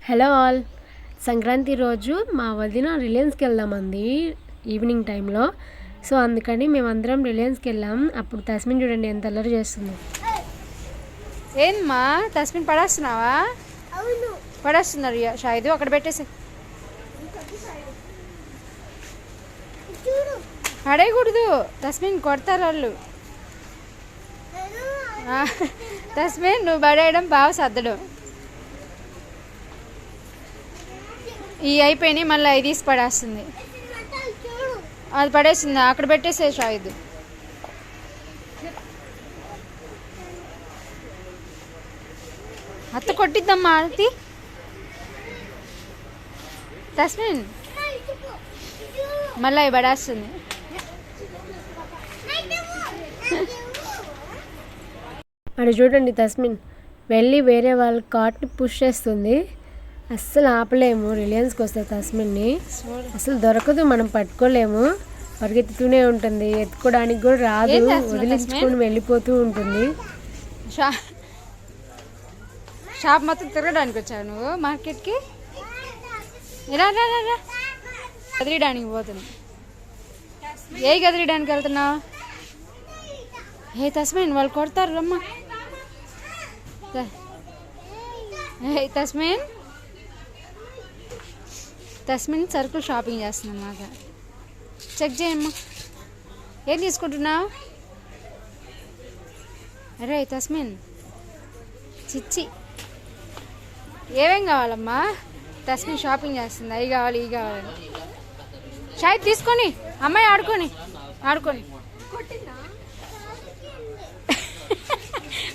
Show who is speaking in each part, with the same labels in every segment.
Speaker 1: Hello all. Sankranti రోజు మా వదిన రిలయన్స్కి వెళ్దామంది ఈవినింగ్ టైంలో. సో అందుకని మేమందరం రిలయన్స్కి వెళ్ళాం. అప్పుడు తస్మిన్ చూడండి ఎంత అల్లరి చేస్తుంది.
Speaker 2: ఏంమ్మా తస్మిన్ పడేస్తున్నావా? పడేస్తున్నారు షాయిదు, అక్కడ పెట్టేసి. పడేయకూడదు తస్మిన్, కొడతారు వాళ్ళు. తస్మిన్ నువ్వు పడేయడం బాగా సర్దడం. ఈ అయిపోయినాయి, మళ్ళీ అవి తీసి పడేస్తుంది. అది పడేసింది, అక్కడ పెట్టేసే షాయిదు. అత్త కొట్టిద్దమ్మా అది. తస్మిన్ మళ్ళీ అవి పడేస్తుంది.
Speaker 1: అక్కడ చూడండి తస్మిన్ వెళ్ళి వేరే వాళ్ళ కార్ట్ని పుష్ చేస్తుంది. అస్సలు ఆపలేము. రిలయన్స్కి వస్తే తస్మిన్ని అసలు దొరకదు, మనం పట్టుకోలేము. పరిగెత్తుతూనే ఉంటుంది, ఎత్తుకోవడానికి కూడా రాదు, వదిలించుకొని వెళ్ళిపోతూ ఉంటుంది.
Speaker 2: షాప్ మొత్తం తిరగడానికి వచ్చావు నువ్వు మార్కెట్కి? ఇలా గదిరియడానికి పోతుంది. ఏ గదిరియడానికి వెళ్తున్నావు? ఏ తస్మిన్ వాళ్ళు కొడతారు, రమ్మా. ఏ తస్మిన్, తస్మిన్ సరుకులు షాపింగ్ చేస్తుంది అన్నమాట. చెక్ చేయమ్మా, ఏం తీసుకుంటున్నావు? అరే తస్మిన్ చిచ్చి, ఏమేం కావాలమ్మా? తస్మిన్ షాపింగ్ చేస్తుంది, అవి కావాలి ఇవి కావాలి. షాయి తీసుకొని అమ్మాయి ఆడుకొని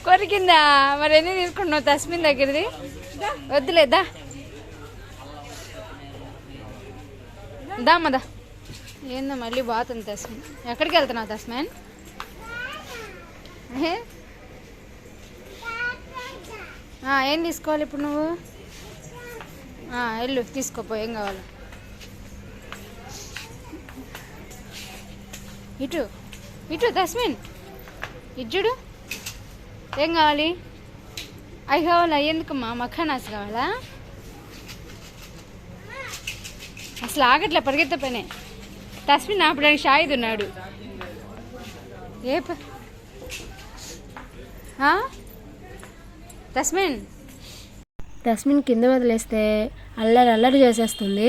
Speaker 2: కొరికిందా? మరి ఎన్ని తీసుకుంటున్నావు తస్మిన్ దగ్గరది? వద్దులేదా, దామదా. ఏందో మళ్ళీ బాగుంది తస్మిన్. ఎక్కడికి వెళ్తున్నావు తస్మిన్? ఏం తీసుకోవాలి ఇప్పుడు నువ్వు? వెళ్ళు తీసుకోపో, ఏం కావాలి. ఇటు ఇటు తస్మిన్, ఇజ్జుడు. ఏం కావాలి? అవి కావాలా? ఎందుకమ్మా? మఖానాస్ కావాలా? అసలు ఆగట్లే, పరిగెత్త పనే. తస్మిన్ ఆపడానికి షాయిద్ ఉన్నాడు.
Speaker 1: తస్మిన్ కింద వదిలేస్తే అల్లరి చేసేస్తుంది.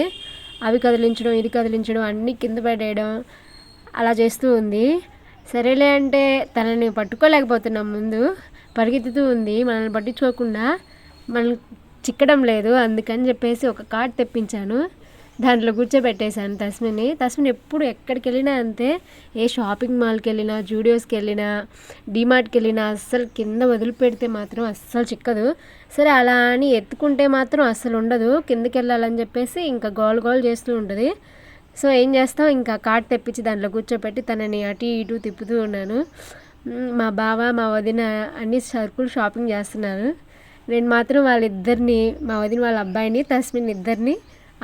Speaker 1: అవి కదిలించడం, ఇది కదిలించడం, అన్నీ కింద పడేయడం అలా చేస్తూ ఉంది. సరేలే అంటే తనని పట్టుకోలేకపోతున్నాం. ముందు పరిగెత్తుతూ ఉంది, మనల్ని పట్టించుకోకుండా. మనల్ని చిక్కడం లేదు. అందుకని చెప్పేసి ఒక కార్డ్ తెప్పించాను, దాంట్లో కూర్చోబెట్టేశాను తస్మిన్ ఎప్పుడు ఎక్కడికి వెళ్ళినా అంతే. ఏ షాపింగ్ మాల్కి వెళ్ళినా, జూడియోస్కి వెళ్ళినా, డీమార్ట్కి వెళ్ళినా అస్సలు కింద వదిలిపెడితే మాత్రం అస్సలు చిక్కదు. సరే అలా అని ఎత్తుకుంటే మాత్రం అస్సలు ఉండదు. కిందకి వెళ్ళాలని చెప్పేసి ఇంకా గోల్ చేస్తూ ఉంటుంది. సో ఏం చేస్తాం, ఇంకా కార్డ్ తెప్పించి దాంట్లో కూర్చోపెట్టి తనని అటు ఇటు తిప్పుతూ ఉన్నాను. మా బావ మా వదిన అన్ని సరుకులు షాపింగ్ చేస్తున్నారు. నేను మాత్రం వాళ్ళిద్దరిని, మా వదిన వాళ్ళ అబ్బాయిని, తస్మిన్ ఇద్దరిని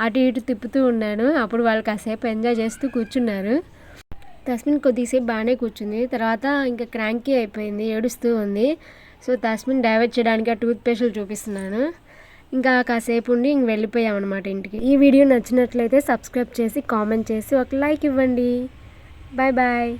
Speaker 1: అటు ఇటు తిప్పుతూ ఉన్నాను. అప్పుడు వాళ్ళు కాసేపు ఎంజాయ్ చేస్తూ కూర్చున్నారు. తస్మిన్ కొద్దిసేపు బాగానే కూర్చుంది, తర్వాత ఇంకా క్రాంకీ అయిపోయింది, ఏడుస్తూ ఉంది. సో తస్మిన్ డైవర్ట్ చేయడానికి ఆ టూత్ పేస్టులు చూపిస్తున్నాను. ఇంకా కాసేపు ఉండి ఇంక వెళ్ళిపోయామన్నమాట ఇంటికి. ఈ వీడియో నచ్చినట్లయితే సబ్స్క్రైబ్ చేసి కామెంట్ చేసి ఒక లైక్ ఇవ్వండి. Bye bye.